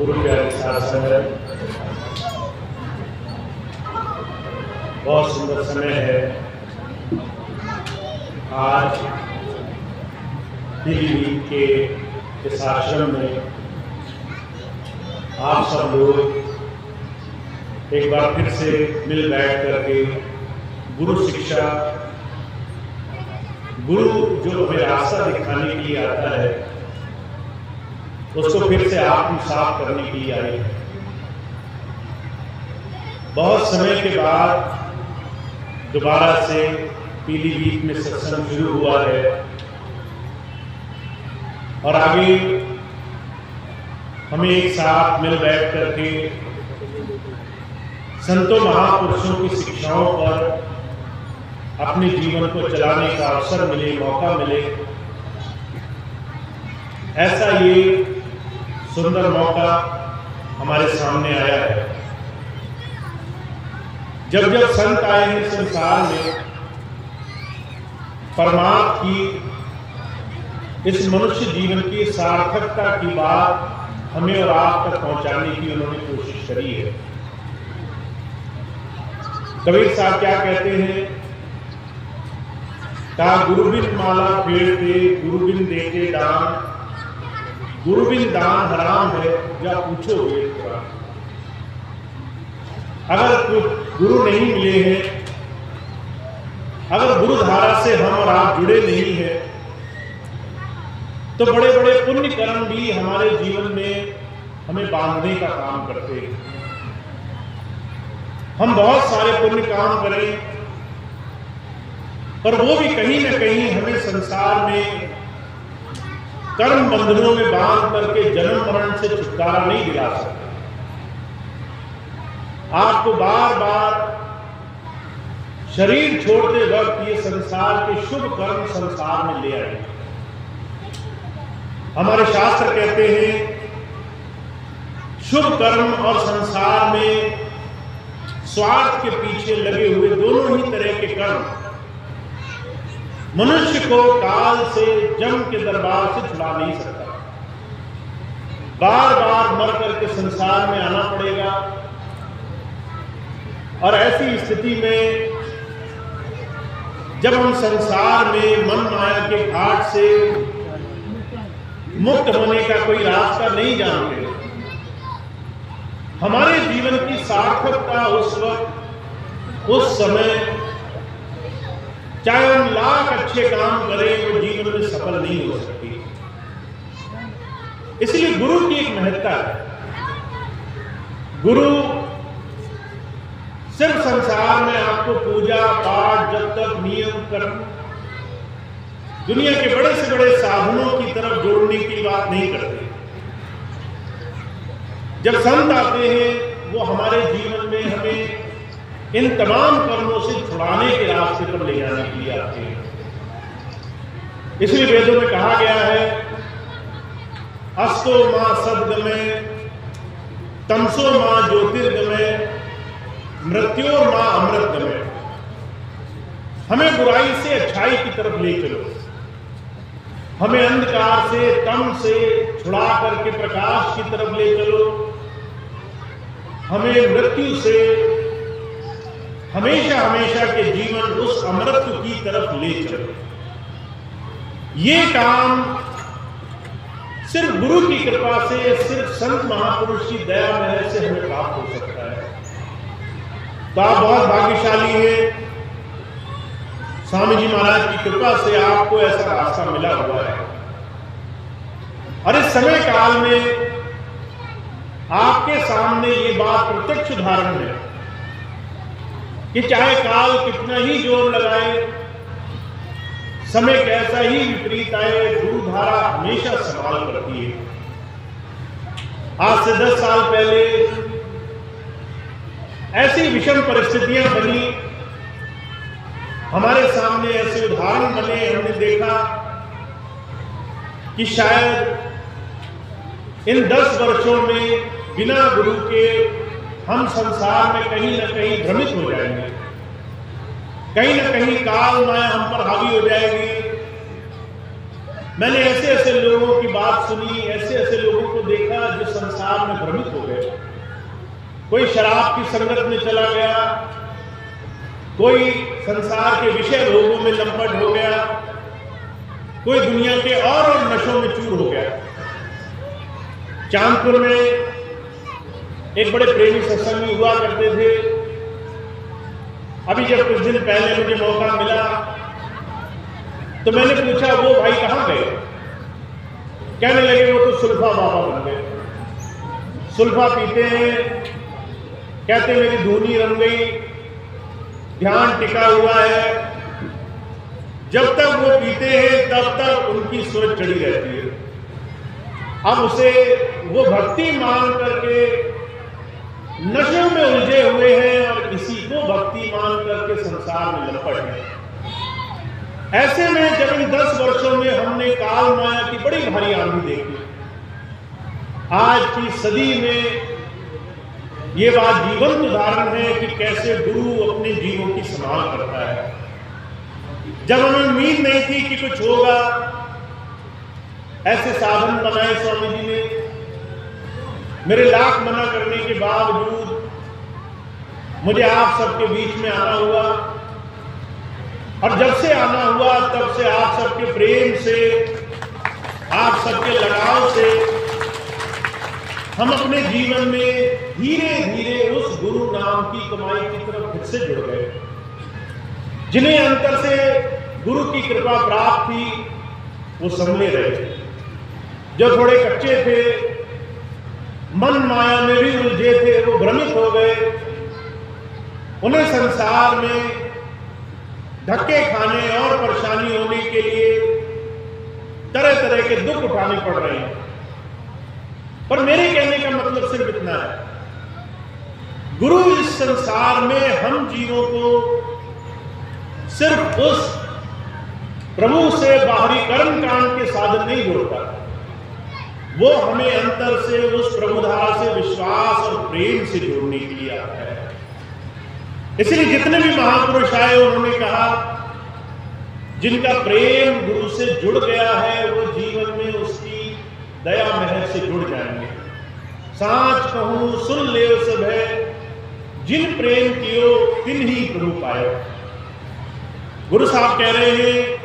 गुरु प्यारे साथ संगत, बहुत सुंदर समय है। आज पीलीभीत के इस आश्रम में आप सब लोग एक बार फिर से मिल बैठ करके गुरु शिक्षा, गुरु जो हमें रास्ता दिखाने के लिए आता है उसको फिर से आत्मसात करने के लिए आए। बहुत समय के बाद दोबारा से पीलीभीत में सत्संग शुरू हुआ है और आगे हमें एक साथ मिल बैठ करके संतों महापुरुषों की शिक्षाओं पर अपने जीवन को चलाने का अवसर मिले, मौका मिले। ऐसा ये सुंदर मौका हमारे सामने आया है। जब जब संत आए हैं संसार में, परमात्मा की इस मनुष्य जीवन की सार्थकता की बात हमें और आप तक पहुंचाने की उन्होंने कोशिश करी है। कबीर साहब क्या कहते हैं? का गुरुबिन माला फेरते, गुरुबिन देते दान, गुरुबिन दान हराम है, या पूछोगे। अगर गुरु नहीं मिले हैं, अगर गुरु धारा से हम और आप जुड़े नहीं हैं, तो बड़े बड़े पुण्य कर्म भी हमारे जीवन में हमें बांधने का काम करते हैं। हम बहुत सारे पुण्य काम करें, पर वो भी कहीं ना कहीं हमें संसार में कर्म बंधनों में बांध करके जन्म मरण से छुटकारा नहीं दिला सकते। आपको बार बार शरीर छोड़ते वक्त ये संसार के शुभ कर्म संसार में ले आए। हमारे शास्त्र कहते हैं शुभ कर्म और संसार में स्वार्थ के पीछे लगे हुए दोनों ही तरह के कर्म मनुष्य को काल से, जम के दरबार से छुड़ा नहीं सकता। बार बार मर करके संसार में आना पड़ेगा और ऐसी स्थिति में जब हम संसार में मन माया के घाट से मुक्त होने का कोई रास्ता नहीं जानते, हमारे जीवन की सार्थकता उस वक्त, उस समय, चाहे हम लाख अच्छे काम करें, वो जीवन में सफल नहीं हो सकती। इसलिए गुरु की एक महत्ता है। गुरु सिर्फ संसार में आपको पूजा पाठ, जब तक नियम कर्म, दुनिया के बड़े से बड़े साधनों की तरफ जोड़ने की बात नहीं करते। जब संत आते हैं वो हमारे जीवन में हमें इन तमाम कर्मों से छुड़ाने के रास्ते पर ले जाने के लिए आते हैं। इसलिए वेदों में कहा गया है अस्तो मां सद्गमय, तमसो मां ज्योतिर्गमय, मृत्योर मां अमृतगमय। हमें बुराई से अच्छाई की तरफ ले चलो, हमें अंधकार से, तम से छुड़ा करके प्रकाश की तरफ ले चलो, हमें मृत्यु से हमेशा हमेशा के जीवन उस अमृत की तरफ ले चलो। ये काम सिर्फ गुरु की कृपा से, सिर्फ संत महापुरुष की दया महर से हमें प्राप्त हो सकता है। तो आप बहुत भाग्यशाली हैं, स्वामी जी महाराज की कृपा से आपको ऐसा रास्ता मिला हुआ है। और इस समय काल में आपके सामने ये बात प्रत्यक्ष उदाहरण है कि चाहे काल कितना ही जोर लगाए, समय कैसा ही विपरीत आए, गुरु धारा हमेशा संभाल करती है। आज से 10 साल पहले ऐसी विषम परिस्थितियां बनी, हमारे सामने ऐसे उदाहरण बने, हमने देखा कि शायद इन 10 वर्षों में बिना गुरु के हम संसार में कहीं ना कहीं भ्रमित हो जाएंगे, कहीं ना कहीं काल माया हम पर हावी हो जाएगी। मैंने ऐसे ऐसे लोगों की बात सुनी, ऐसे ऐसे लोगों को देखा जो संसार में भ्रमित हो गए। कोई शराब की संगत में चला गया, कोई संसार के विषय भोगों में लंपट हो गया, कोई दुनिया के और नशों में चूर हो गया। चांदपुर में एक बड़े प्रेमी सत्संगी हुआ करते थे। अभी जब कुछ दिन पहले मुझे मौका मिला तो मैंने पूछा, वो भाई कहां गए? कहने लगे, वो तो सुल्फा बाबा बन गए। सुल्फा पीते हैं, कहते मेरी धुनी रंग गई, ध्यान टिका हुआ है। जब तक वो पीते हैं तब तक उनकी सोच चढ़ी रहती है। अब उसे वो भक्ति मान करके नशे में उलझे हुए हैं और इसी को भक्ति मान करके संसार में लपट हैं। ऐसे में जब इन 10 वर्षों में हमने काल माया की बड़ी भारी आंधी देखी, आज की सदी में ये बात जीवंत उदाहरण है कि कैसे गुरु अपने जीवों की संभाल करता है। जब हमें उम्मीद नहीं थी कि कुछ होगा, ऐसे साधन बनाए स्वामी जी ने। मेरे लाख मना करने के बावजूद मुझे आप सबके बीच में आना हुआ, और जब से आना हुआ तब से आप सबके प्रेम से, आप सबके लगाव से हम अपने जीवन में धीरे धीरे उस गुरु नाम की कमाई की तरफ फिर से जुड़ गए। जिन्हें अंतर से गुरु की कृपा प्राप्त थी वो संभले रहे। जो थोड़े कच्चे थे, मन माया में भी उलझे थे, वो भ्रमित हो गए। उन्हें संसार में धक्के खाने और परेशानी होने के लिए तरह तरह के दुख उठाने पड़ रहे हैं। पर मेरे कहने का मतलब सिर्फ इतना है, गुरु इस संसार में हम जीवों को सिर्फ उस प्रभु से बाहरी कर्म कांड के साधन नहीं जोड़ता, वो हमें अंतर से उस प्रभुधारा से विश्वास और प्रेम से जोड़ने के लिए आता है। इसलिए जितने भी महापुरुष आए उन्होंने कहा, जिनका प्रेम गुरु से जुड़ गया है वो जीवन में उसकी दया महर से जुड़ जाएंगे। साच कहूं सुन ले सब है, जिन प्रेम कियो तिन ही प्रभु पायो। गुरु साहब कह रहे हैं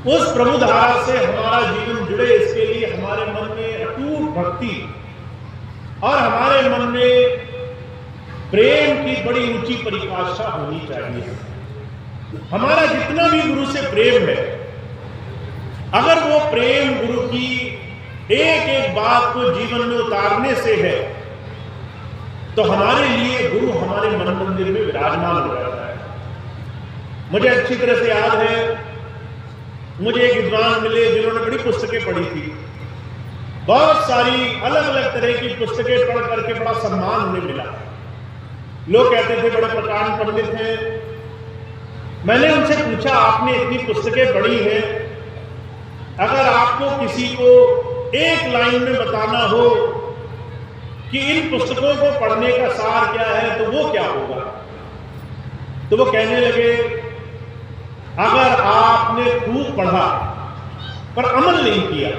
उस प्रभु धारा से हमारा जीवन जुड़े, इसके लिए हमारे मन में अटूट भक्ति और हमारे मन में प्रेम की बड़ी ऊंची परिभाषा होनी चाहिए। हमारा जितना भी गुरु से प्रेम है, अगर वो प्रेम गुरु की एक एक बात को जीवन में उतारने से है तो हमारे लिए गुरु हमारे मन मंदिर में विराजमान हो जाता है। मुझे अच्छी तरह से याद है, मुझे एक विद्वान मिले जिन्होंने बड़ी पुस्तकें पढ़ी थी, बहुत सारी अलग अलग तरह की पुस्तकें पढ़ करके बड़ा सम्मान उन्हें मिला। लोग कहते थे बड़े प्रकांड पंडित हैं। मैंने उनसे पूछा, आपने इतनी पुस्तकें पढ़ी हैं, अगर आपको किसी को एक लाइन में बताना हो कि इन पुस्तकों को पढ़ने का सार क्या है तो वो क्या होगा? तो वो कहने लगे, अगर आपने खूब पढ़ा पर अमल नहीं किया,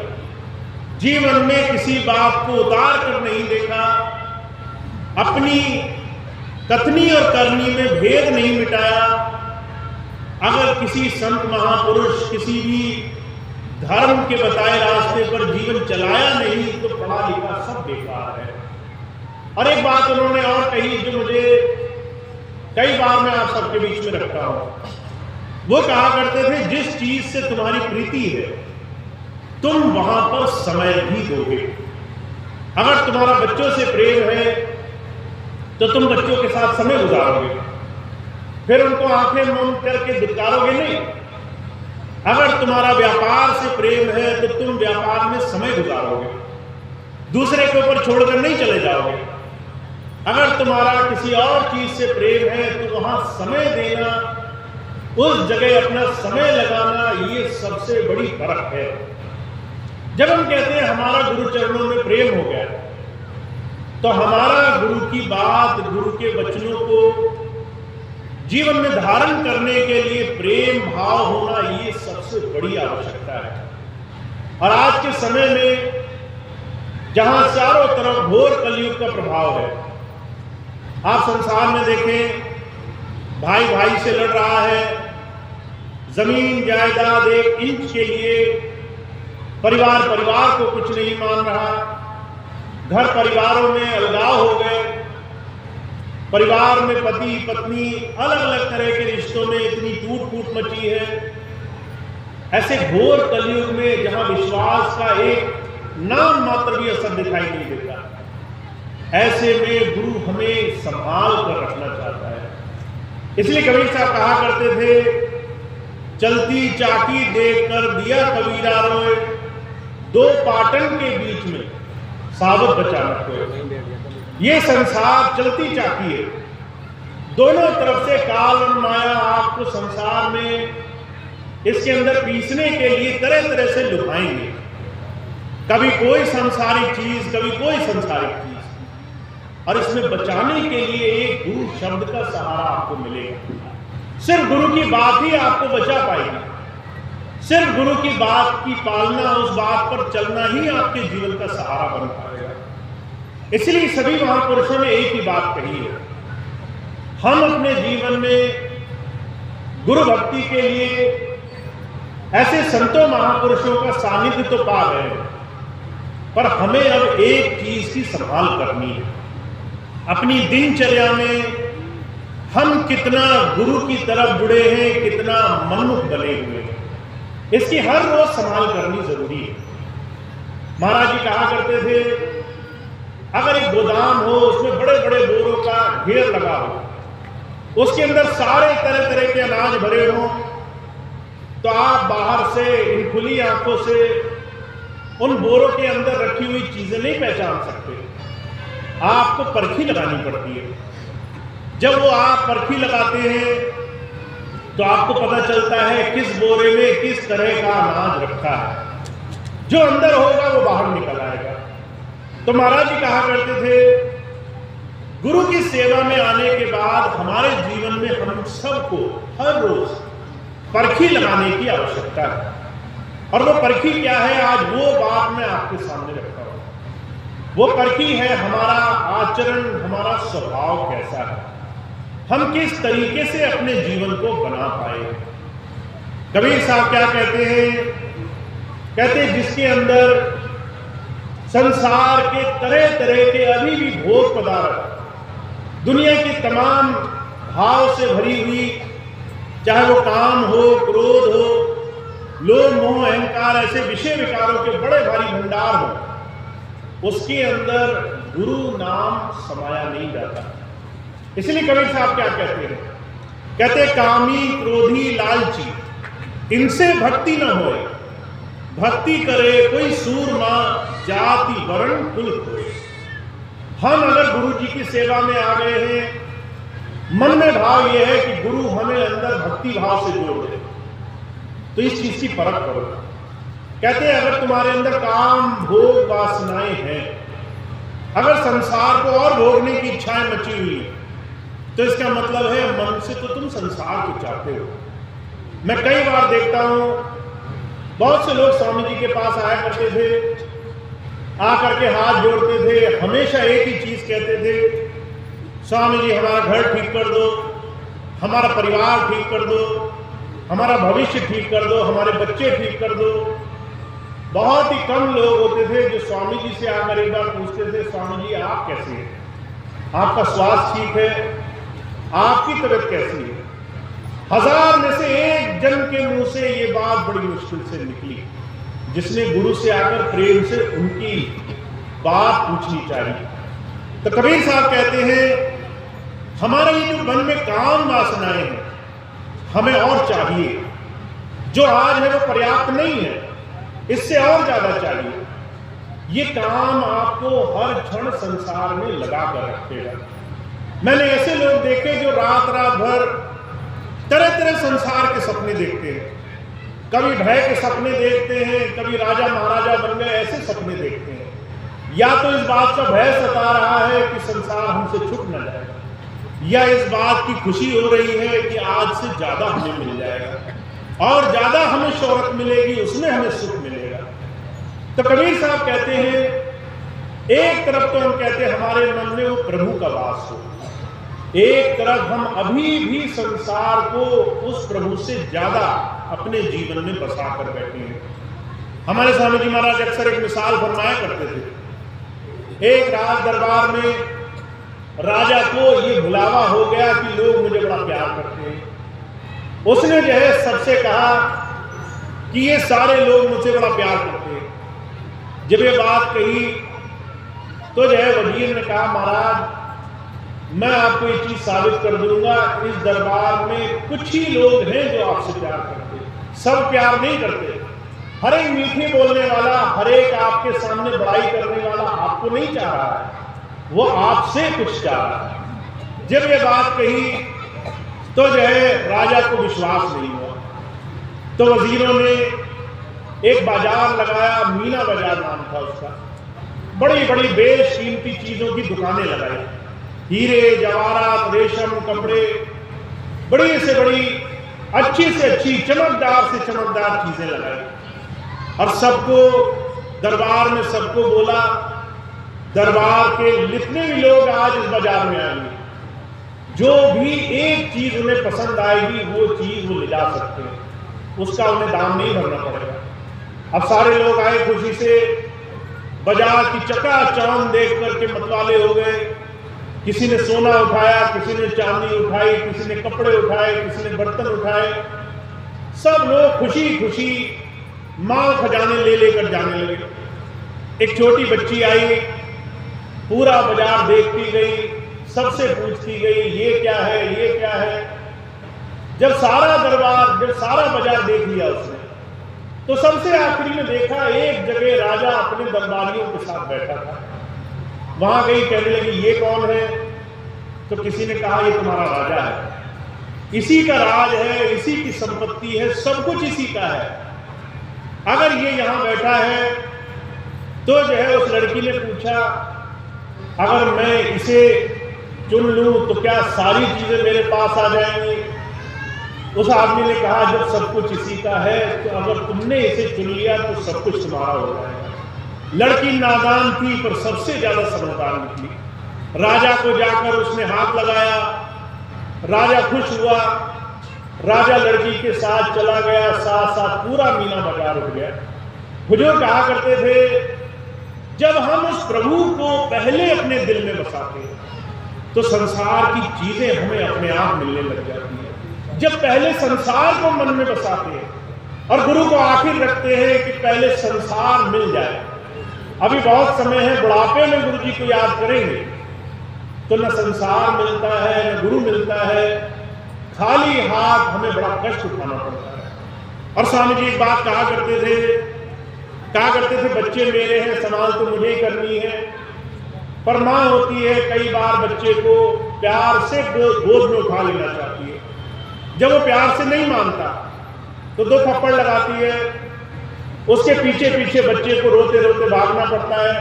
जीवन में किसी बात को उतार कर नहीं देखा, अपनी कथनी और करनी में भेद नहीं मिटाया, अगर किसी संत महापुरुष किसी भी धर्म के बताए रास्ते पर जीवन चलाया नहीं तो पढ़ा लिखा सब बेकार है। और एक बात उन्होंने और कही जो मुझे कई बार मैं आप सबके बीच में रखता हूं। वो कहा करते थे, जिस चीज से तुम्हारी प्रीति है तुम वहां पर समय भी दोगे। अगर तुम्हारा बच्चों से प्रेम है तो तुम बच्चों के साथ समय गुजारोगे, फिर उनको आंखें मूंद करके दुत्कारोगे नहीं। अगर तुम्हारा व्यापार से प्रेम है तो तुम व्यापार में समय गुजारोगे, दूसरे के ऊपर छोड़कर नहीं चले जाओगे। अगर तुम्हारा किसी और चीज से प्रेम है तो वहां समय देना, उस जगह अपना समय लगाना, ये सबसे बड़ी फर्क है। जब हम कहते हैं हमारा गुरु चरणों में प्रेम हो गया तो हमारा गुरु की बात, गुरु के वचनों को जीवन में धारण करने के लिए प्रेम भाव होना, ये सबसे बड़ी आवश्यकता है। और आज के समय में जहां चारों तरफ घोर कलयुग का प्रभाव है, आप संसार में देखें, भाई भाई से लड़ रहा है, जमीन जायदाद एक इंच के लिए परिवार परिवार को कुछ नहीं मान रहा, घर परिवारों में अलगाव हो गए, परिवार में पति पत्नी अलग अलग तरह के रिश्तों में इतनी टूट फूट मची है। ऐसे घोर कलयुग में जहां विश्वास का एक नाम मात्र भी असर दिखाई नहीं देता, ऐसे में गुरु हमें संभाल कर रखना चाहता है। इसलिए कबीर साहब कहा करते थे, चलती चाकी देखकर दिया कबीरा रोए, दो पाटन के बीच में सावध बचाना कोई। ये संसार चलती चाकी है, दोनों तरफ से काल और माया आपको संसार में इसके अंदर पीसने के लिए तरह तरह से लुभाएंगे। कभी कोई सांसारिक चीज, कभी कोई संसारिक चीज, और इसमें बचाने के लिए एक गुरु शब्द का सहारा आपको मिलेगा। सिर्फ गुरु की बात ही आपको बचा पाएगी, सिर्फ गुरु की बात की पालना, उस बात पर चलना ही आपके जीवन का सहारा बन पाएगा। इसलिए सभी महापुरुषों ने एक ही बात कही है, हम अपने जीवन में गुरु भक्ति के लिए ऐसे संतों महापुरुषों का सानिध्य तो पा गए, पर हमें अब एक चीज की संभाल करनी है। अपनी दिनचर्या में हम कितना गुरु की तरफ जुड़े हैं, कितना मनमुख बने हुए हैं, इसकी हर रोज संभाल करनी जरूरी है। महाराज जी कहा करते थे, अगर एक गोदाम हो, उसमें बड़े बड़े बोरों का ढेर लगा हो, उसके अंदर सारे तरह तरह के अनाज भरे हों, तो आप बाहर से इन खुली आंखों से उन बोरों के अंदर रखी हुई चीजें नहीं पहचान सकते, आपको परखी लगानी पड़ती है। जब वो आप परखी लगाते हैं तो आपको पता चलता है किस बोरे में किस तरह का अनाज रखा है, जो अंदर होगा वो बाहर निकल आएगा। तो महाराज जी कहा करते थे, गुरु की सेवा में आने के बाद हमारे जीवन में हम सबको हर रोज परखी लगाने की आवश्यकता है। और वो परखी क्या है, आज वो बात मैं आपके सामने रखता हूं। वो परखी है हमारा आचरण, हमारा स्वभाव कैसा है, हम किस तरीके से अपने जीवन को बना पाए। कबीर साहब क्या कहते हैं, कहते जिसके अंदर संसार के तरह तरह के अभी भी भोग पदार्थ, दुनिया की तमाम भाव से भरी हुई, चाहे वो काम हो, क्रोध हो, लोभ मोह अहंकार, ऐसे विषय विकारों के बड़े भारी भंडार हो, उसके अंदर गुरु नाम समाया नहीं जाता। इसलिए कबीर साहब क्या कहते हैं, कहते कामी क्रोधी लालची इनसे भक्ति न होए, भक्ति करे कोई सूरमा जाति वर्ण कुल होए। हम अगर गुरु जी की सेवा में आ गए हैं, मन में भाव यह है कि गुरु हमें अंदर भक्ति भाव से जोड़ दे, तो इस चीज की परख करो। कहते हैं अगर तुम्हारे अंदर काम भोग वासनाएं हैं, अगर संसार को और भोगने की इच्छाएं मची हुई है, तो इसका मतलब है मन से तो तुम संसार को चाहते हो। मैं कई बार देखता हूं, बहुत से लोग स्वामी जी के पास आया करते थे, आकर के हाथ जोड़ते थे, हमेशा एक ही चीज कहते थे, स्वामी जी हमारा घर ठीक कर दो, हमारा परिवार ठीक कर दो, हमारा भविष्य ठीक कर दो, हमारे बच्चे ठीक कर दो। बहुत ही कम लोग होते थे जो स्वामी जी से आकर एक बार पूछते थे, स्वामी जी आप कैसे हैं, आपका स्वास्थ्य ठीक है, आपकी तबीयत कैसी है। 1000 में से एक जन के मुंह से ये बात बड़ी मुश्किल से निकली, जिसने गुरु से आकर प्रेम से उनकी बात पूछनी चाहिए। तो कबीर साहब कहते हैं हमारा ये जो मन में काम वासनाएं हैं, हमें और चाहिए, जो आज है वो पर्याप्त नहीं है, इससे और ज्यादा चाहिए। ये काम आपको हर क्षण संसार में लगा कर रखेगा। मैंने ऐसे लोग देखे जो रात रात भर तरह तरह संसार के सपने देखते हैं, कभी भय के सपने देखते हैं, कभी राजा महाराजा बन गए ऐसे सपने देखते हैं। या तो इस बात का भय सता रहा है कि संसार हमसे छूट न जाएगा, या इस बात की खुशी हो रही है कि आज से ज्यादा हमें मिल जाएगा और ज्यादा हमें शोहरत मिलेगी, उसमें हमें सुख मिलेगा। तो कबीर साहब कहते हैं, एक तरफ तो हम कहते हैं हमारे मन में वो प्रभु का वास हो, एक तरफ हम अभी भी संसार को उस प्रभु से ज्यादा अपने जीवन में बसा कर बैठे हैं। हमारे स्वामी जी महाराज अक्सर एक मिसाल फरमाया करते थे। एक राज दरबार में राजा को ये भुलावा हो गया कि लोग मुझे बड़ा प्यार करते हैं। उसने जो है सबसे कहा कि ये सारे लोग मुझसे बड़ा प्यार करते हैं। जब ये बात कही तो जो है वजीर ने कहा, महाराज मैं आपको ये चीज साबित कर दूंगा, इस दरबार में कुछ ही लोग हैं जो आपसे प्यार करते हैं, सब प्यार नहीं करते। हर एक मीठे बोलने वाला, हर एक आपके सामने बड़ाई करने वाला आपको नहीं चाह रहा है, वो आपसे कुछ चाह रहा है। जब ये बात कही तो जो है राजा को विश्वास नहीं हुआ। तो वजीरों ने एक बाजार लगाया, मीना बाजार नाम था उसका। बड़ी बड़ी बेशकीमती चीजों की दुकानें लगाई, हीरे जवाहरात, रेशम, कपड़े, बड़ी से बड़ी, अच्छी से अच्छी, चमकदार से चमकदार चीजें लगाई। और सबको दरबार में सबको बोला, दरबार के जितने भी लोग आज इस बाजार में आएंगे, जो भी एक चीज उन्हें पसंद आएगी वो चीज वो ले जा सकते हैं, उसका उन्हें दाम नहीं भरना पड़ेगा। अब सारे लोग आए खुशी से, बाजार की चकाचौंध देख करके मतवाले हो गए। किसी ने सोना उठाया, किसी ने चांदी उठाई, किसी ने कपड़े उठाए, किसी ने बर्तन उठाए। सब लोग खुशी खुशी माल खजाने ले लेकर जाने लगे। एक छोटी बच्ची आई, पूरा बाजार देखती गई, सबसे पूछती गई ये क्या है, ये क्या है। जब सारा बाजार देख लिया उसने, तो सबसे आखिरी में देखा एक जगह राजा अपने दरबारियों के साथ बैठा था। वहां गई, कहने लगी ये कौन है? तो किसी ने कहा ये तुम्हारा राजा है, इसी का राज है, इसी की संपत्ति है, सब कुछ इसी का है। अगर ये यहां बैठा है तो जो है उस लड़की ने पूछा, अगर मैं इसे चुन लूं तो क्या सारी चीजें मेरे पास आ जाएंगी? उस आदमी ने कहा जब सब कुछ इसी का है तो अगर तुमने इसे चुन लिया तो सब कुछ तुम्हारा हो जाएगा। लड़की नादान थी पर सबसे ज्यादा समझदार निकली। राजा को जाकर उसने हाथ लगाया, राजा खुश हुआ, राजा लड़की के साथ चला गया, साथ साथ पूरा मीना बाजार उठ गया। हुजूर कहा करते थे, जब हम उस प्रभु को पहले अपने दिल में बसाते हैं तो संसार की चीजें हमें अपने आप मिलने लग जाती है। जब पहले संसार को मन में बसाते हैं और गुरु को आखिर रखते हैं कि पहले संसार मिल जाए। अभी बहुत समय है, बुढ़ापे में गुरु जी को याद करेंगे तो न संसार मिलता है न गुरु मिलता है, खाली हाथ हमें बड़ा कष्ट उठाना पड़ता है। और स्वामी जी एक बात कहा करते थे बच्चे मेरे हैं, संभाल तो मुझे ही करनी है। पर माँ होती है, कई बार बच्चे को प्यार से गोद में उठा लेना चाहती है। जब वो प्यार से नहीं मानता तो 2 थप्पड़ लगाती है, उसके पीछे पीछे बच्चे को रोते रोते भागना पड़ता है।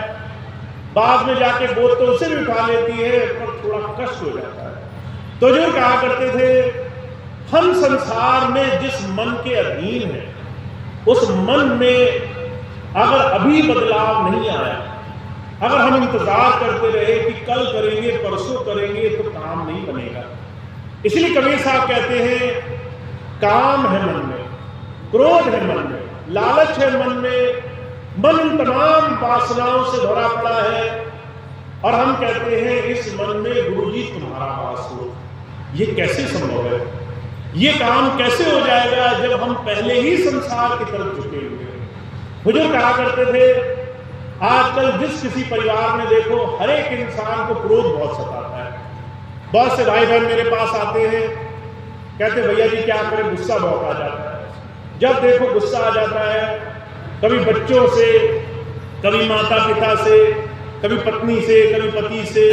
बाद में जाके गोद तो उसे भी उठा लेती है पर थोड़ा कष्ट हो जाता है। तो जो कहा करते थे, हम संसार में जिस मन के अधीन है उस मन में अगर अभी बदलाव नहीं आया, अगर हम इंतजार करते रहे कि कल करेंगे परसों करेंगे तो काम नहीं बनेगा। इसलिए कबीर साहब कहते हैं, काम है मन में, क्रोध है मन में, लालच है मन में, मन इन तमाम वासनाओं से भरा पड़ा है। और हम कहते हैं इस मन में गुरुजी तुम्हारा वास हो। ये कैसे संभव है? ये काम कैसे हो जाएगा जब हम पहले ही संसार की तरफ झुके हुए हैं? हुजूर कहा करते थे, आजकल जिस किसी परिवार में देखो हर एक इंसान को क्रोध बहुत सताता है। बहुत से भाई बहन मेरे पास आते हैं, कहते भैया जी क्या करें, गुस्सा बहुत आ जाता है। जब देखो गुस्सा आ जाता है, कभी बच्चों से, कभी माता पिता से, कभी पत्नी से, कभी पति से,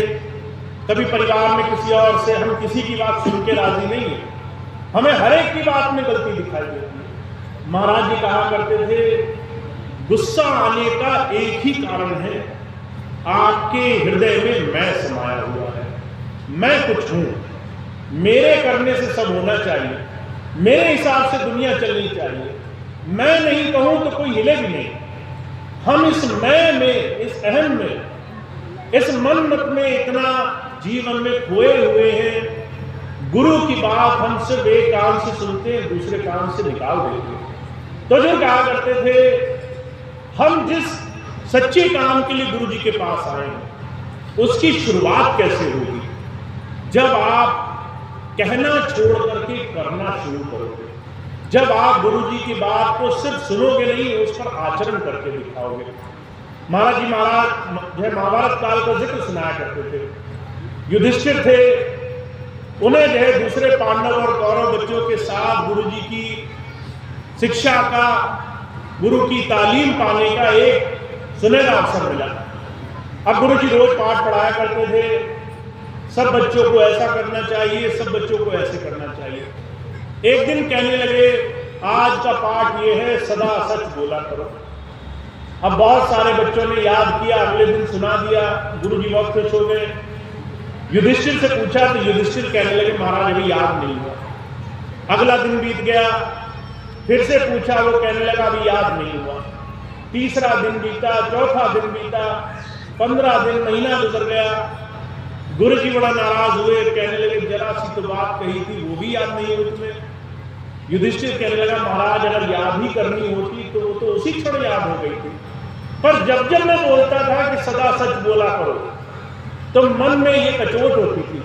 कभी परिवार में किसी और से। हम किसी की बात सुन के राजी नहीं है, हमें हर एक की बात में गलती दिखाई देती है। महाराज जी कहा करते थे, गुस्सा आने का एक ही कारण है, आपके हृदय में मैं समाया हुआ है। मैं कुछ हूं, मेरे करने से सब होना चाहिए, मेरे हिसाब से दुनिया चलनी चाहिए। मैं नहीं कहूं तो कोई हिले भी नहीं। हम इस मैं में, इस अहम में, इस मन मत में इतना जीवन में खोए हुए हैं, गुरु की बात हम सिर्फ एक कान से सुनते हैं, दूसरे कान से निकाल देते हैं। तो जो कहा करते थे, हम जिस सच्चे काम के लिए गुरु जी के पास आए हैं, उसकी शुरुआत कैसे होगी? जब आप कहना छोड़ करके करना शुरू करोगे, जब आप गुरु जी की बात को सिर्फ सुनोगे नहीं, उस पर आचरण करके दिखाओगे। महाराज जी महाराज जो महाभारत काल का जिक्र सुनाया करते थे। युधिष्ठिर थे, उन्हें जो है दूसरे पांडव और कौरव बच्चों के साथ गुरु जी की शिक्षा का, गुरु की तालीम पाने का एक सुनहरा अवसर मिला। अब गुरु जी रोज पाठ पढ़ाया करते थे, सब बच्चों को ऐसा करना चाहिए, सब बच्चों को ऐसे करना चाहिए। एक दिन कहने लगे, आज का पाठ ये है, सदा सच बोला करो। अब बहुत सारे बच्चों ने याद किया, अगले दिन सुना दिया, गुरु जी बहुत खुश हो गए। युधिष्ठिर से पूछा तो युधिष्ठिर कहने लगे, महाराज अभी याद नहीं हुआ। अगला दिन बीत गया, फिर से पूछा, वो कहने लगा अभी याद नहीं हुआ। तीसरा दिन बीता, चौथा दिन बीता, 15 दिन, महीना गुजर गया। गुरु जी बड़ा नाराज हुए, कहने लगे जरा सी तो बात कही थी, वो भी याद नहीं है उसमें। युधिष्ठिर कहने लगा, महाराज अगर याद ही करनी होती तो वो तो उसी क्षण याद हो गई थी, पर जब जब मैं बोलता था कि सदा सच बोला करो, तो मन में ये कचोट होती थी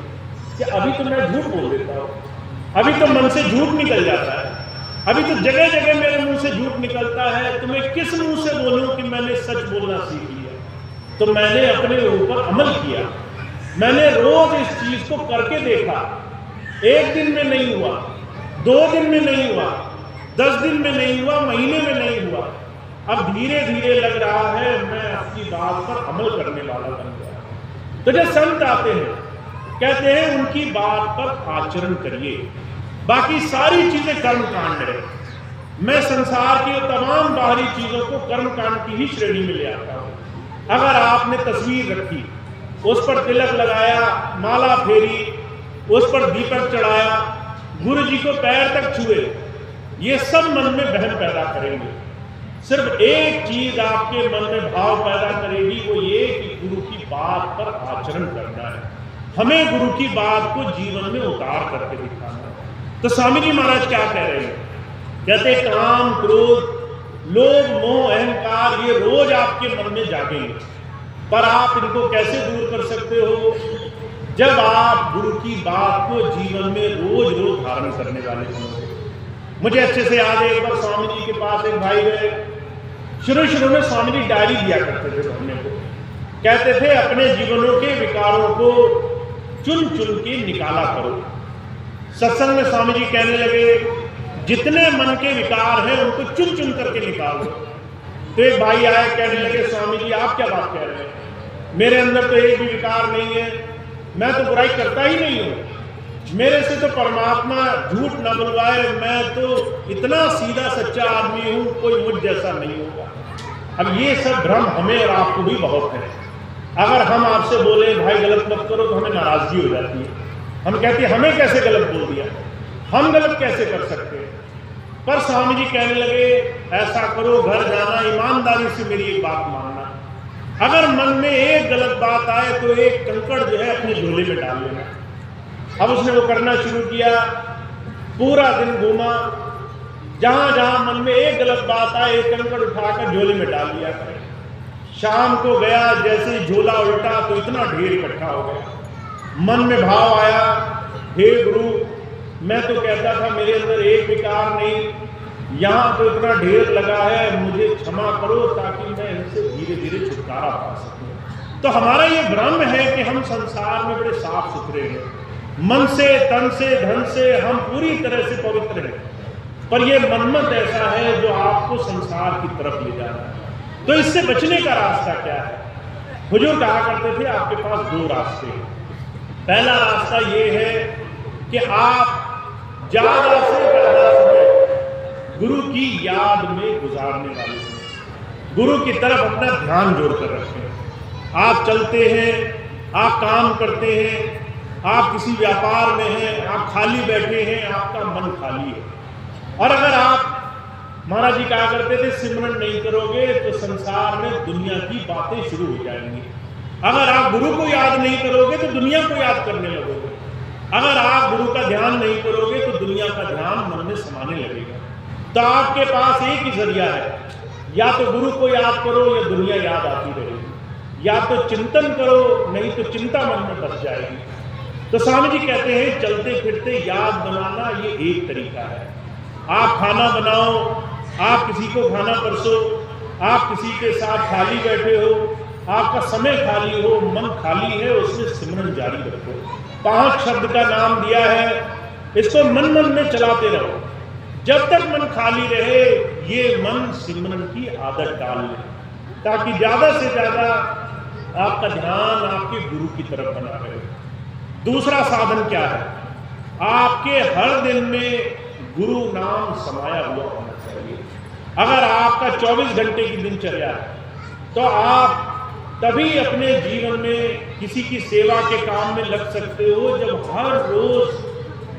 कि अभी तो मैं झूठ बोल देता हूँ, अभी तो मन से झूठ निकल जाता है, अभी तो जगह जगह मेरे मुंह से झूठ निकलता है, तो मैं किस मुंह से बोलूं कि मैंने सच बोलना सीख लिया। तो मैंने अपने ऊपर अमल किया, मैंने रोज इस चीज को करके देखा। एक दिन में नहीं हुआ, 2 दिन में नहीं हुआ, 10 दिन में नहीं हुआ, महीने में नहीं हुआ, अब धीरे धीरे लग रहा है मैं आपकी बात पर अमल करने वाला बन गया। तो जब संत आते हैं, कहते हैं उनकी बात पर आचरण करिए, बाकी सारी चीजें कर्म कांड है। मैं संसार की तमाम बाहरी चीजों को कर्म कांड की ही श्रेणी में ले आता हूं। अगर आपने तस्वीर रखी, उस पर तिलक लगाया, माला फेरी, उस पर दीपक चढ़ाया, गुरु जी को पैर तक छुए, ये सब मन में बहम पैदा करेंगे। सिर्फ एक चीज आपके मन में भाव पैदा करेगी, वो ये कि गुरु की बात पर आचरण करना है, हमें गुरु की बात को जीवन में उतार करके दिखाना है। तो स्वामी जी महाराज क्या कह रहे हैं? कहते काम, क्रोध, लोभ, मोह, अहंकार ये रोज आपके मन में जागेंगे, पर आप इनको कैसे दूर कर सकते हो? जब आप गुरु की बात को जीवन में रोज रोज धारण करने वाले होंगे। मुझे अच्छे से याद है, एक बार स्वामी जी के पास एक भाई गए। शुरू में स्वामी जी डायरी दिया करते थे पढ़ने को, कहते थे अपने जीवनों के विकारों को चुन चुन के निकाला करो। सत्संग में स्वामी जी कहने लगे, जितने मन के विकार हैं उनको चुन चुन करके निकालो। तो एक भाई आए, कहने लगे, स्वामी जी आप क्या बात कह रहे हैं? मेरे अंदर तो एक भी विकार नहीं है, मैं तो बुराई करता ही नहीं हूं, मेरे से तो परमात्मा झूठ न बुलवाए, मैं तो इतना सीधा सच्चा आदमी हूं, कोई मुझ जैसा नहीं होगा। अब ये सब भ्रम हमें और आपको भी बहुत है। अगर हम आपसे बोले भाई गलत मत करो, तो हमें नाराजगी हो जाती है। हम कहते हैं हमें कैसे गलत बोल दिया, हम गलत कैसे कर सकते हैं? पर स्वामी जी कहने लगे, ऐसा करो, घर जाना, ईमानदारी से मेरी एक बात मानना, अगर मन में एक गलत बात आए तो एक कंकड़ जो है अपने झोले में डाल लेना। अब उसने वो करना शुरू किया, पूरा दिन घूमा, जहां जहां मन में एक गलत बात आए एक कंकड़ उठाकर झोले में डाल दिया करें। शाम को गया, जैसे झोला उल्टा तो इतना ढेर इकट्ठा हो गया। मन में भाव आया, हे गुरु, मैं तो कहता था मेरे अंदर एक विकार नहीं, यहाँ तो इतना ढेर लगा है, मुझे क्षमा करो ताकि मैं इनसे धीरे धीरे छुटकारा पा सकूं। तो हमारा ये भ्रम है कि हम संसार में बड़े साफ सुथरे हैं, मन से, तन से, धन से हम पूरी तरह से पवित्र हैं, पर ये मनमत ऐसा है जो आपको संसार की तरफ ले जा रहा है। तो इससे बचने का रास्ता क्या है? हुजूर कहा करते थे आपके पास 2 रास्ते हैं। पहला रास्ता ये है कि आप ज्यादा से ज्यादा समय गुरु की याद में गुजारने वाले हैं, गुरु की तरफ अपना ध्यान जोड़कर रखें। आप चलते हैं, आप काम करते हैं, आप किसी व्यापार में हैं, आप खाली बैठे हैं, आपका मन खाली है, और अगर आप महाराज जी कहा करते थे सिमरन नहीं करोगे तो संसार में दुनिया की बातें शुरू हो जाएंगी। अगर आप गुरु को याद नहीं करोगे तो दुनिया को याद करने लगोगे। अगर आप गुरु का ध्यान नहीं करोगे तो दुनिया का ध्यान मन में समाने लगेगा। तो आपके पास एक ही जरिया है, या तो गुरु को याद करो या दुनिया याद आती रहेगी, या तो चिंतन करो नहीं तो चिंता मन में बस जाएगी। तो स्वामी जी कहते हैं चलते फिरते याद बनाना ये एक तरीका है। आप खाना बनाओ, आप किसी को खाना परसो, आप किसी के साथ खाली बैठे हो, आपका समय खाली हो, मन खाली है, उसमें सिमरन जारी रखो। 5 शब्द का नाम दिया है, इसको मन मन में चलाते रहो। जब तक मन खाली रहे ये मन सिमरन की आदत डाल ले, ताकि ज्यादा से ज्यादा आपका ध्यान आपके गुरु की तरफ बना रहे। दूसरा साधन क्या है? आपके हर दिन में गुरु नाम समाया हुआ होना चाहिए। अगर आपका 24 घंटे की दिनचर्या है तो आप तभी अपने जीवन में किसी की सेवा के काम में लग सकते हो जब हर रोज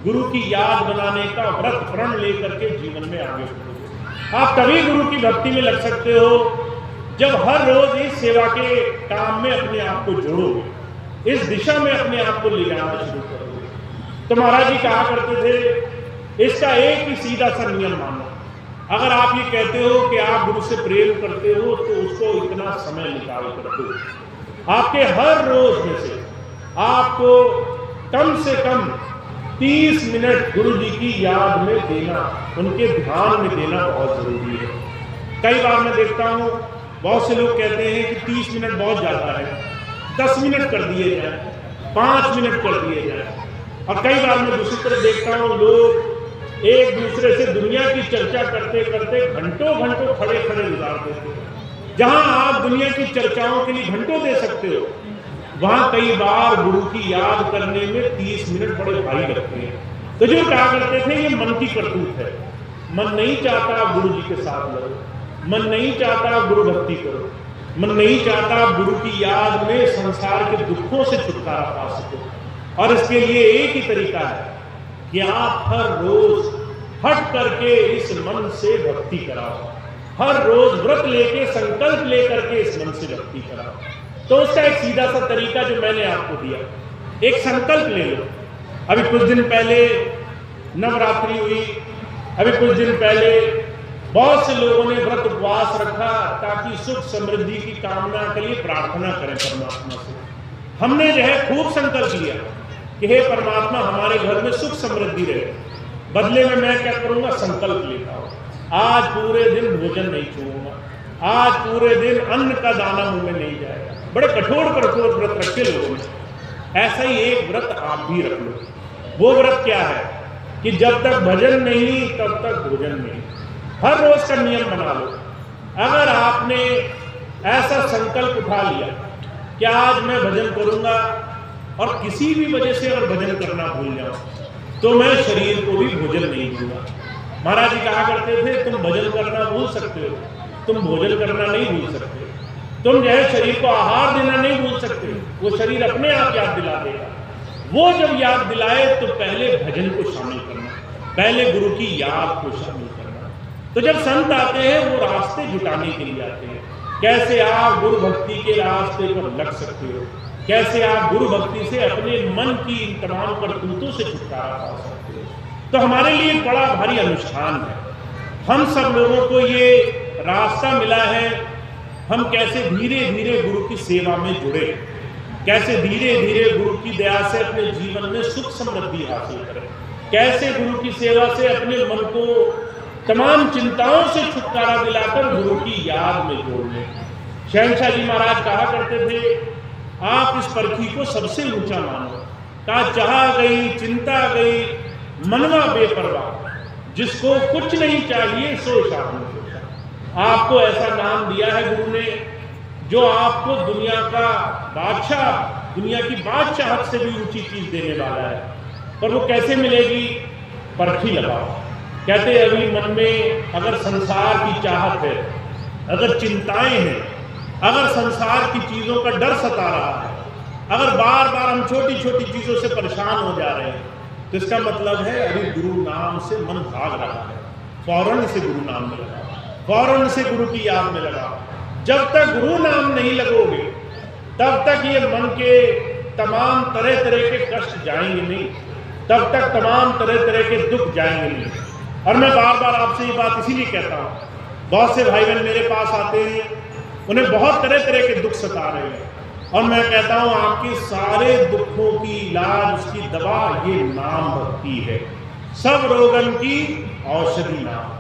गुरु की याद बनाने का व्रत प्रण लेकर के जीवन में आगे बढ़ोगे। आप तभी गुरु की भक्ति में लग सकते हो जब हर रोज इस सेवा के काम में अपने आप को जोड़ोगे, इस दिशा में अपने आप को ले जाना शुरू करोगे। तो महाराज जी कहा करते थे इसका एक ही सीधा सा नियम मानो। अगर आप ये कहते हो कि आप गुरु से प्रेम करते हो तो उसको इतना समय निकाल कर दो। आपके हर रोज में से आपको कम से कम 30 मिनट गुरु जी की याद में देना, उनके ध्यान में देना बहुत जरूरी है। कई बार मैं देखता हूँ बहुत से लोग कहते हैं कि 30 मिनट बहुत ज्यादा है, 10 मिनट कर दिए जाए, 5 मिनट कर दिए जाए। और कई बार मैं दूसरी तरफ देखता हूँ लोग एक दूसरे से दुनिया की चर्चा करते करते घंटों घंटों खड़े खड़े गुजार देते हैं। जहां आप दुनिया की चर्चाओं के लिए घंटों दे सकते हो, वहां कई बार गुरु की याद करने में 30 मिनट बड़े भारी लगते हैं। तो जो कहा करते थे ये मन की करतूत है। मन नहीं चाहता आप गुरु जी के साथ लड़ो, मन नहीं चाहता आप गुरु भक्ति करो, मन नहीं चाहता आप गुरु की याद में संसार के दुखों से छुटकारा पा सको। और इसके लिए एक ही तरीका है कि आप हर रोज हट करके इस मन से भक्ति कराओ। हर रोज व्रत लेके संकल्प लेकर के इस मन से भक्ति कराओ। तो उसका एक सीधा सा तरीका जो मैंने आपको दिया, एक संकल्प ले लो। अभी कुछ दिन पहले नवरात्रि हुई, अभी कुछ दिन पहले बहुत से लोगों ने व्रत उपवास रखा ताकि सुख समृद्धि की कामना के लिए प्रार्थना करें परमात्मा से। हमने जो है खूब संकल्प लिया कि हे परमात्मा हमारे घर में सुख समृद्धि रहे। बदले में मैं क्या करूंगा? संकल्प लेता हूं, आज पूरे दिन भोजन नहीं छूऊंगा, आज पूरे दिन अन्न का दाना मुंह में नहीं जाएगा। बड़े कठोर व्रत रखे लोगों ने। ऐसा ही एक व्रत आप भी रख लो। वो व्रत क्या है कि जब तक भजन नहीं तब तक भोजन नहीं। हर रोज का नियम बना लो। अगर आपने ऐसा संकल्प उठा लिया कि आज मैं भजन करूंगा और किसी भी वजह से अगर भजन करना भूल जाओ तो मैं शरीर को भी भोजन नहीं दूंगा। महाराज जी कहा करते थे तुम भजन करना भूल सकते हो, तुम भोजन करना नहीं भूल सकते। तुम जो है शरीर को आहार देना नहीं भूल सकते, वो शरीर अपने आप याद दिला देगा। वो जब याद दिलाए तो पहले भजन को शामिल करना, पहले गुरु की याद को शामिल करना। तो जब संत आते हैं वो रास्ते जुटाने के लिए आते हैं, कैसे आप गुरु भक्ति के रास्ते पर लग सकते हो, कैसे आप गुरु भक्ति से अपने मन की इन तमाम करतूतों से छुटकारा पा सकते हो। तो हमारे लिए बड़ा भारी अनुष्ठान है। हम सब लोगों को ये रास्ता मिला है, हम कैसे धीरे धीरे गुरु की सेवा में जुड़े, कैसे धीरे धीरे गुरु की दया से अपने जीवन में सुख समृद्धि हासिल करें, कैसे गुरु की सेवा से अपने मन को तमाम चिंताओं से छुटकारा दिलाकर गुरु की याद में जोड़ लें। शहंशाह जी महाराज कहा करते थे आप इस परखी को सबसे ऊंचा मानो। कहा चाह गई चिंता गई मनवा बेपरवाह, जिसको कुछ नहीं चाहिए सो शाम सोचा। आपको ऐसा नाम दिया है गुरु ने जो आपको दुनिया का बादशाह, दुनिया की बादशाहत से भी ऊंची चीज देने वाला है। पर वो कैसे मिलेगी? परखी लगाओ। कहते अभी मन में अगर संसार की चाहत है, अगर चिंताएं हैं, अगर संसार की चीजों का डर सता रहा है, अगर बार बार हम छोटी छोटी चीजों से परेशान हो जा रहे हैं, तो इसका मतलब है अभी गुरु नाम से मन भाग रहा है। फौरन से गुरु नाम में लगाओ, फौरन से गुरु की याद में लगाओ। जब तक गुरु नाम नहीं लगोगे तब तक ये मन के तमाम तरह तरह के कष्ट जाएंगे नहीं, तब तक तमाम तरह तरह के दुख जाएंगे नहीं। और मैं बार बार आपसे ये बात इसीलिए कहता हूँ, बहुत से भाई बहन मेरे पास आते हैं, उन्हें बहुत तरह तरह के दुख सता रहे हैं, और मैं कहता हूँ आपके सारे दुखों की इलाज, उसकी दवा ये नाम भक्ति है। सब रोगन की औषधि नाम,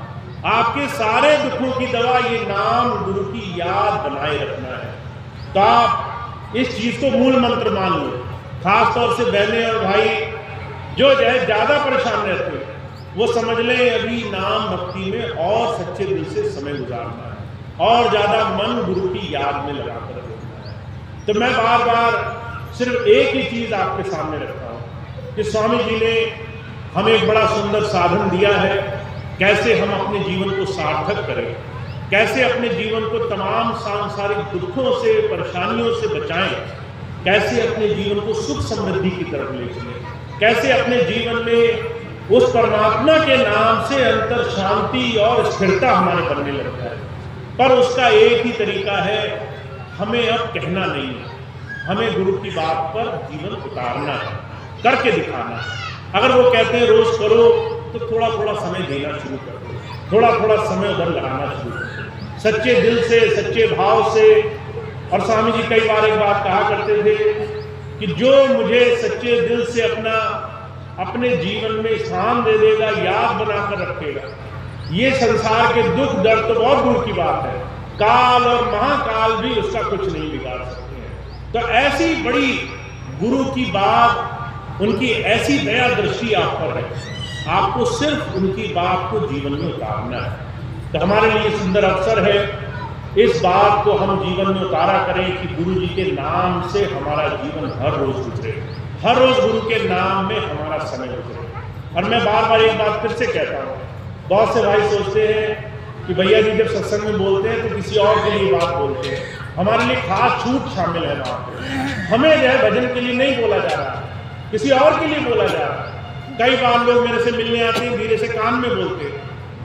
आपके सारे दुखों की दवा ये नाम, गुरु की याद बनाए रखना है। तो आप इस चीज को मूल मंत्र मान लो। खास तौर से बहनें और भाई जो है ज्यादा परेशान रहते हैं, वो समझ लें अभी नाम भक्ति में और सच्चे दिल से समय गुजारना है, और ज्यादा मन गुरु की याद में लगाकर रखना है। तो मैं बार बार सिर्फ एक ही चीज आपके सामने रखता हूँ कि स्वामी जी ने हमें एक बड़ा सुंदर साधन दिया है, कैसे हम अपने जीवन को सार्थक करें, कैसे अपने जीवन को तमाम सांसारिक दुखों से, परेशानियों से बचाएं, कैसे अपने जीवन को सुख समृद्धि की तरफ ले चलें, कैसे अपने जीवन में उस परमात्मा के नाम से अंतर शांति और स्थिरता हमारे बनने लगता है। पर उसका एक ही तरीका है, हमें अब कहना नहीं है, हमें गुरु की बात पर जीवन उतारना है, करके दिखाना है। अगर वो कहते हैं रोज करो, तो थोड़ा थोड़ा समय देना शुरू कर दो, थोड़ा थोड़ा समय उधर लगाना शुरू कर दो, सच्चे दिल से, सच्चे भाव से। और स्वामी जी कई बार एक बात कहा करते थे कि जो मुझे सच्चे दिल से अपने जीवन में स्थान दे देगा, याद बनाकर रखेगा, ये संसार के दुख दर्द तो बहुत दूर की बात है, काल और महाकाल भी उसका कुछ नहीं बिगाड़ सकते हैं। तो ऐसी बड़ी गुरु की बात, उनकी ऐसी दया दृष्टि आप पर है, आपको सिर्फ उनकी बात को जीवन में उतारना है। तो हमारे लिए सुंदर अवसर है, इस बात को हम जीवन में उतारा करें कि गुरु जी के नाम से हमारा जीवन हर रोज गुजरे, हर रोज गुरु के नाम में हमारा समय गुजरे। और मैं बार बार एक बात फिर से कहता हूँ, बहुत से भाई सोचते हैं कि भैया जी जब सत्संग में बोलते हैं तो किसी और के लिए बात बोलते हैं, हमारे लिए खास छूट शामिल है वहाँ पे, हमें जो है भजन के लिए नहीं बोला जा रहा, किसी और के लिए बोला जा रहा है। कई बार लोग मेरे से मिलने आते हैं, धीरे से कान में बोलते,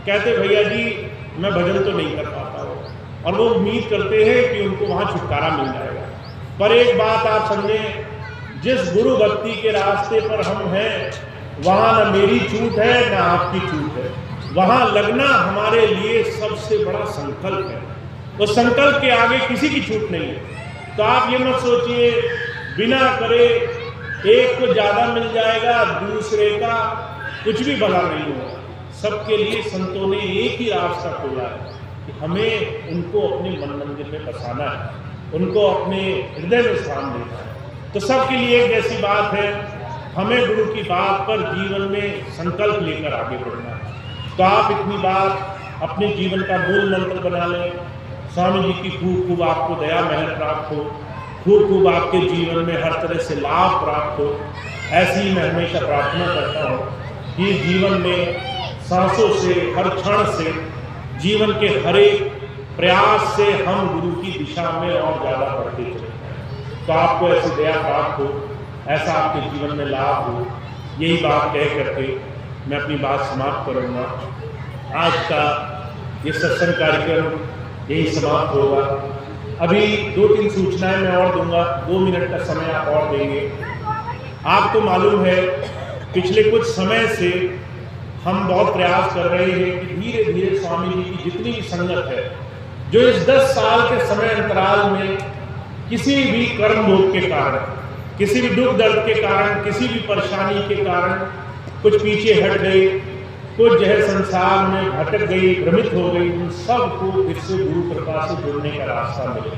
कहते भैया जी मैं भजन तो नहीं कर पाता हूँ, और वो उम्मीद करते हैं कि उनको वहाँ छुटकारा मिल जाएगा। पर एक बात आप समझें, जिस गुरु भक्ति के रास्ते पर हम हैं, वहाँ न मेरी छूट है न आपकी छूट है, वहाँ लगना हमारे लिए सबसे बड़ा संकल्प है। उस संकल्प के आगे किसी की छूट नहीं है। तो आप ये मत सोचिए बिना करे एक को ज्यादा मिल जाएगा, दूसरे का कुछ भी भला नहीं होगा। सबके लिए संतों ने एक ही रास्ता खोला है कि हमें उनको अपने मन मंदिर में बसाना है, उनको अपने हृदय में स्थान देना है। तो सबके लिए एक जैसी बात है, हमें गुरु की बात पर जीवन में संकल्प लेकर आगे बढ़ना है। तो आप इतनी बात अपने जीवन का मूल मंत्र बना लें। स्वामी जी की खूब खूब आपको दया मेहर प्राप्त हो, खूब खूब आपके जीवन में हर तरह से लाभ प्राप्त हो। ऐसी ही मैं हमेशा प्रार्थना करता हूँ कि जीवन में सांसों से, हर क्षण से, जीवन के हर एक प्रयास से हम गुरु की दिशा में और ज़्यादा बढ़ते चले। तो आपको ऐसी दया प्राप्त हो, ऐसा आपके जीवन में लाभ हो, यही बात कह करके मैं अपनी बात समाप्त करूँगा। आज का ये सत्संग कार्यक्रम यही समाप्त होगा। अभी 2-3 सूचनाएं मैं और दूंगा, 2 मिनट का समय आप और देंगे। आपको मालूम है पिछले कुछ समय से हम बहुत प्रयास कर रहे हैं कि धीरे धीरे स्वामी जी की जितनी भी संगत है, जो इस 10 साल के समय अंतराल में किसी भी कर्म भोग के कारण, किसी भी दुख दर्द के कारण, किसी भी परेशानी के कारण कुछ पीछे हट गई, कुछ जो है संसार में भटक गई, भ्रमित हो गई, उन सबको फिर से गुरु कृपा से जुड़ने का रास्ता मिले।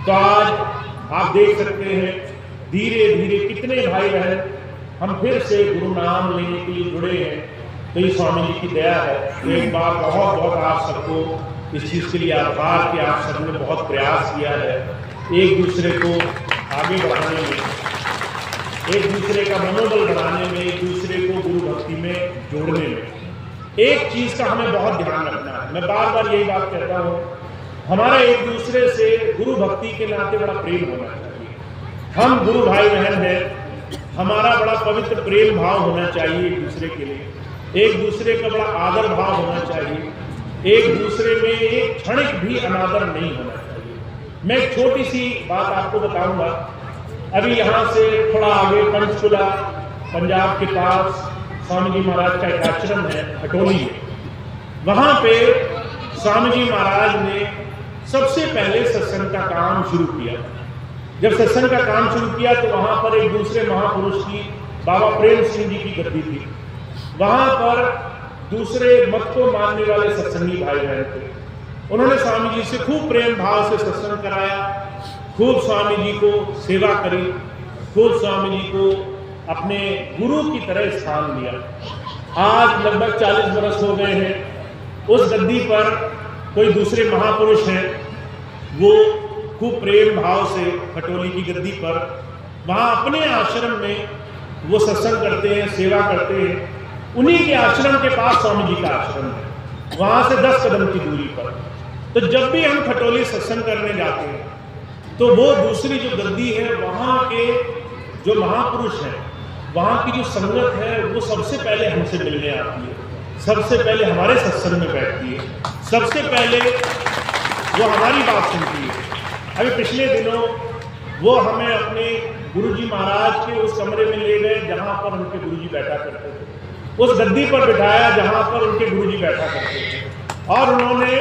तो आज आप देख सकते हैं धीरे धीरे कितने भाई बहन हम फिर से गुरु नाम लेने के लिए जुड़े हैं। तो ये स्वामी जी की दया है। तो एक बार बहुत बहुत आप सबको इस चीज़ के लिए आभार कि आप सबने बहुत प्रयास किया है एक दूसरे को आगे बढ़ाने में, एक दूसरे का मनोबल बढ़ाने में, एक दूसरे को गुरु भक्ति में जोड़ने में। एक चीज का हमें बहुत ध्यान रखना है, मैं बार बार यही बात कहता हूँ, हमारा एक दूसरे से गुरु भक्ति के नाते बड़ा प्रेम होना चाहिए। हम गुरु भाई बहन हैं, हमारा बड़ा पवित्र प्रेम भाव होना चाहिए एक दूसरे के लिए। एक दूसरे का बड़ा आदर भाव होना चाहिए, एक दूसरे में एक क्षणिक भी अनादर नहीं होना चाहिए। मैं एक छोटी सी बात आपको बताऊंगा। अभी यहाँ से थोड़ा आगे पंचकुला पंजाब के पास स्वामी जी महाराज का एक आश्रम है खटोली में। वहां पे स्वामी जी महाराज ने सबसे पहले सत्संग का काम शुरू किया। जब सत्संग का काम शुरू किया तो वहां पर एक दूसरे महापुरुष की बाबा प्रेम सिंह जी की गद्दी थी। वहां पर दूसरे मत को मानने वाले सत्संगी भाई बहन थे। उन्होंने स्वामी जी से खूब प्रेम भाव से सत्संग कराया, खूब स्वामी जी को सेवा करी, खूब स्वामी जी को अपने गुरु की तरह स्थान दिया। आज लगभग 40 वर्ष हो गए हैं। उस गद्दी पर कोई दूसरे महापुरुष हैं, वो खूब प्रेम भाव से खटोली की गद्दी पर वहाँ अपने आश्रम में वो सत्संग करते हैं, सेवा करते हैं। उन्हीं के आश्रम के पास स्वामी जी का आश्रम है, वहाँ से 10 कदम की दूरी पर। तो जब भी हम खटोली सत्संग करने जाते हैं तो वो दूसरी जो गद्दी है, वहाँ के जो महापुरुष हैं, वहाँ की जो संगत है, वो सबसे पहले हमसे मिलने आती है, सबसे पहले हमारे सत्संग में बैठती है, सबसे पहले वो हमारी बात सुनती है। अभी पिछले दिनों वो हमें अपने गुरुजी महाराज के उस कमरे में ले गए जहाँ पर उनके गुरुजी बैठा करते थे, उस गद्दी पर बिठाया जहाँ पर उनके गुरुजी बैठा करते थे, और उन्होंने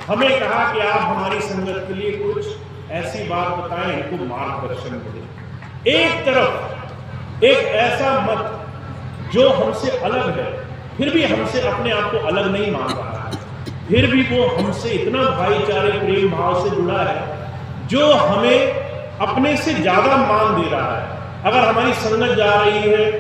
हमें कहा कि आप हमारी संगत के लिए कुछ ऐसी बात बताएं, इनको मार्गदर्शन करें। एक तरफ एक ऐसा मत जो हमसे अलग है, फिर भी हमसे अपने आप को अलग नहीं मान रहा है, फिर भी वो हमसे इतना भाईचारे प्रेम भाव से जुड़ा है जो हमें अपने से ज्यादा मान दे रहा है। अगर हमारी संगत जा रही है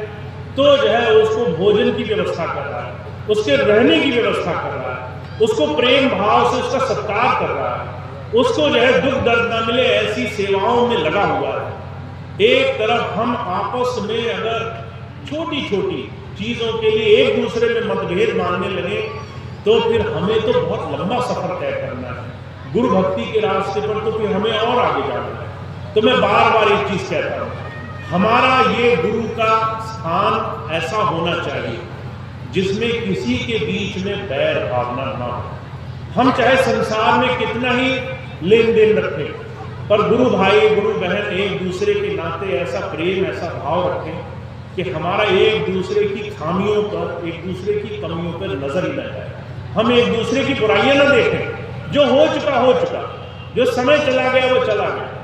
तो जो है उसको भोजन की व्यवस्था कर रहा है, उसके रहने की व्यवस्था कर रहा है, उसको प्रेम भाव से उसका सत्कार कर रहा है, उसको जो है दुख दर्द न मिले ऐसी सेवाओं में लगा हुआ है। एक तरफ हम आपस में अगर छोटी छोटी चीजों के लिए एक दूसरे में मतभेद मानने लगे तो फिर हमें तो बहुत लंबा सफर तय करना है गुरु भक्ति के रास्ते पर, तो फिर हमें और आगे जाना है। तो मैं बार बार एक चीज कहता हूँ, हमारा ये गुरु का स्थान ऐसा होना चाहिए जिसमें किसी के बीच में बैर भावना ना हो। हम चाहे संसार में कितना ही लेन देन रखें, पर गुरु भाई गुरु बहन एक दूसरे के नाते ऐसा प्रेम ऐसा भाव रखें कि हमारा एक दूसरे की खामियों पर, एक दूसरे की कमियों पर नजर ही न जाए। हम एक दूसरे की बुराइयां न देखें। जो हो चुका, जो समय चला गया वो चला गया।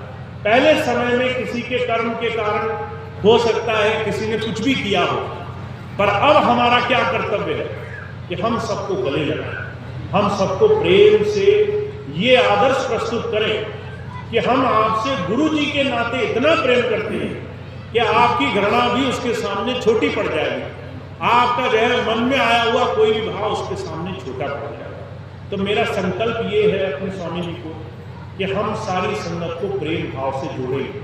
पहले समय में किसी के कर्म के कारण हो सकता है किसी ने कुछ भी किया हो, पर अब हमारा क्या कर्तव्य है कि हम सबको गले लगाएं, हम सबको प्रेम से ये आदर्श प्रस्तुत करें कि हम आपसे गुरु जी के नाते इतना प्रेम करते हैं कि आपकी घृणा भी उसके सामने छोटी पड़ जाएगी, आपका जो है मन में आया हुआ कोई भी भाव उसके सामने छोटा पड़ जाएगा। तो मेरा संकल्प ये है अपने स्वामी जी को कि हम सारी संगत को प्रेम भाव से जोड़ेंगे,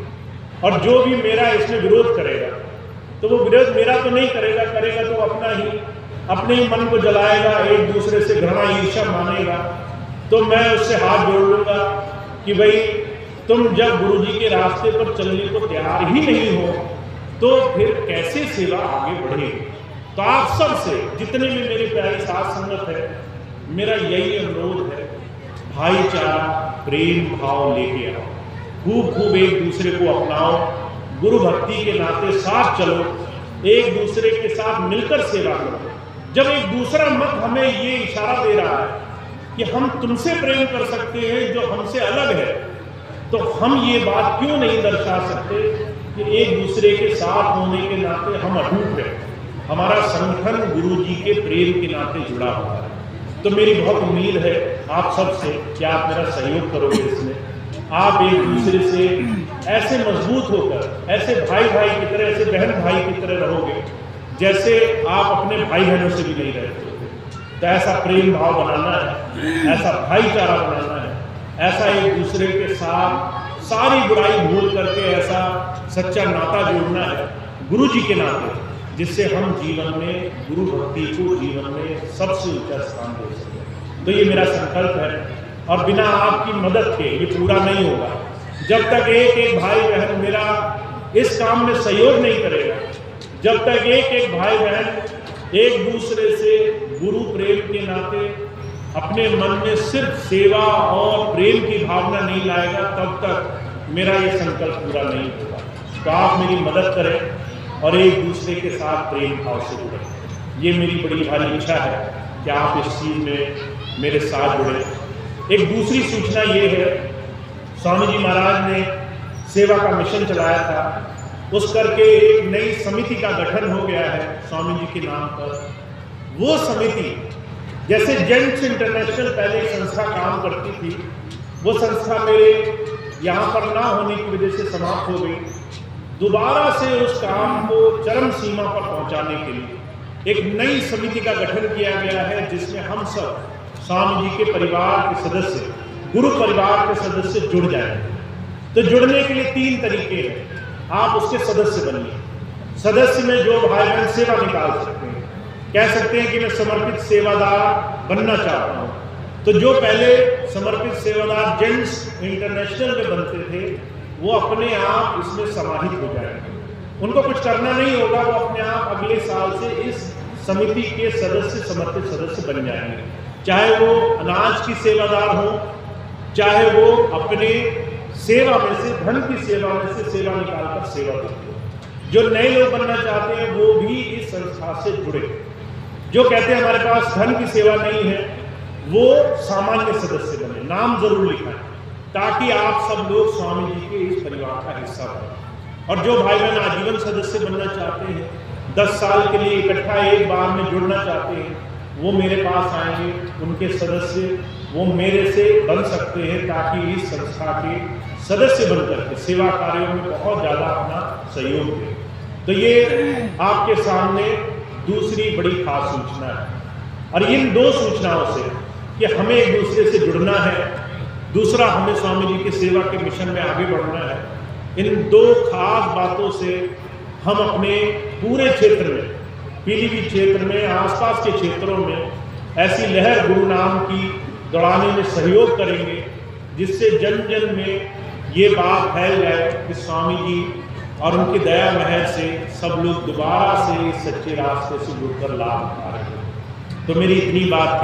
और जो भी मेरा इसमें विरोध करेगा तो वो विरोध मेरा तो नहीं करेगा, करेगा तो अपने ही मन को जलाएगा, एक दूसरे से घृणा ईर्ष्या मानेगा। तो मैं उससे हाथ जोड़ लूंगा कि भाई तुम जब गुरु जी के रास्ते पर चलने को तैयार ही नहीं हो तो फिर कैसे सेवा आगे बढ़ेगी। तो आप सब से जितने भी मेरी प्यारी साथ संगत है, मेरा यही अनुरोध है, भाईचारा प्रेम भाव लेके आओ, खूब खूब एक दूसरे को अपनाओ, गुरु भक्ति के नाते साथ चलो, एक दूसरे के साथ मिलकर सेवा करो। जब एक दूसरा मत हमें ये इशारा दे रहा है कि हम तुमसे प्रेम कर सकते हैं जो हमसे अलग है, तो हम ये बात क्यों नहीं दर्शा सकते कि एक दूसरे के साथ होने के नाते हम अटूट हैं, हमारा संगठन गुरु जी के प्रेम के नाते जुड़ा हुआ है। तो मेरी बहुत उम्मीद है आप सबसे कि आप मेरा सहयोग करोगे इसमें, आप एक दूसरे से ऐसे मजबूत होकर, ऐसे भाई भाई की तरह, ऐसे बहन भाई की तरह रहोगे जैसे आप अपने भाई बहनों से भी नहीं रहते। तो ऐसा प्रेम भाव बनाना है, ऐसा भाईचारा बनाना है, ऐसा एक दूसरे के साथ सारी बुराई भूल करके ऐसा सच्चा नाता जोड़ना है गुरु जी के नाते, जिससे हम जीवन में गुरु भक्ति को जीवन में सबसे ऊंचा स्थान दे सकें। तो ये मेरा संकल्प है, और बिना आपकी मदद के ये पूरा नहीं होगा। जब तक एक एक भाई बहन मेरा इस काम में सहयोग नहीं करेगा, जब तक एक एक भाई बहन एक दूसरे से गुरु प्रेम के नाते अपने मन में सिर्फ सेवा और प्रेम की भावना नहीं लाएगा, तब तक मेरा ये संकल्प पूरा नहीं होगा। तो आप मेरी मदद करें और एक दूसरे के साथ प्रेम भाव से जुड़ें। ये मेरी बड़ी भारी इच्छा है कि आप इस चीज़ में मेरे साथ जुड़ें। एक दूसरी सूचना ये है, स्वामी जी महाराज ने सेवा का मिशन चलाया था, उस करके एक नई समिति का गठन हो गया है स्वामी जी के नाम पर। वो समिति, जैसे जेंट्स इंटरनेशनल पहले एक संस्था काम करती थी, वो संस्था मेरे यहाँ पर ना होने की वजह से समाप्त हो गई। दोबारा से उस काम को चरम सीमा पर पहुँचाने के लिए एक नई समिति का गठन किया गया है, जिसमें हम सब स्वामी जी के परिवार के सदस्य, गुरु परिवार के सदस्य जुड़ जाएंगे। तो जुड़ने के लिए 3 तरीके हैं। आप उसके सदस्य बनिए। सदस्य में जो भाई बहन सेवा निकाल सकते हैं, कह सकते हैं कि मैं समर्पित सेवादार बनना चाहता हूँ। तो जो पहले समर्पित सेवादार जेंट्स इंटरनेशनल में बनते थे, वो अपने आप इसमें समाहित हो जाएंगे। उनको कुछ करना नहीं होगा, वो अपने आप अगले साल से इस समिति के सदस्य, समर्पित सदस्य बन जाएंगे। चाहे वो अनाज की सेवादार हो, चाहे वो अपने सेवा में से, धन की सेवा में से सेवा निकालकर सेवा करते हैं। जो नए लोग बनना चाहते हैं वो भी इस संस्था से जुड़े। जो कहते हैं हमारे पास धन की सेवा नहीं है, वो सामान्य सदस्य बने, नाम जरूर लिखाएं, ताकि आप सब लोग स्वामी जी के इस परिवार का हिस्सा बने। और जो भाई बहन आजीवन सदस्य बनना चाहते हैं, 10 साल के लिए इकट्ठा एक बार में जुड़ना चाहते हैं, वो मेरे पास आएंगे। उनके सदस्य वो मेरे से बन सकते हैं, ताकि इस संस्था के सदस्य बनकर के सेवा कार्यों में बहुत ज़्यादा अपना सहयोग दें। तो ये आपके सामने दूसरी बड़ी खास सूचना है। और इन 2 सूचनाओं से कि हमें एक दूसरे से जुड़ना है, दूसरा हमें स्वामी जी की सेवा के मिशन में आगे बढ़ना है, इन 2 खास बातों से हम अपने पूरे क्षेत्र में, पीलीभीत क्षेत्र में, आसपास के क्षेत्रों में ऐसी लहर गुरु नाम की दौड़ाने में सहयोग करेंगे, जिससे जन जन में ये बात फैल जाए कि स्वामी जी और उनकी दया महर से सब लोग दोबारा से इस सच्चे रास्ते से जुड़कर लाभ उठा रहे हैं। तो मेरी इतनी बात थी।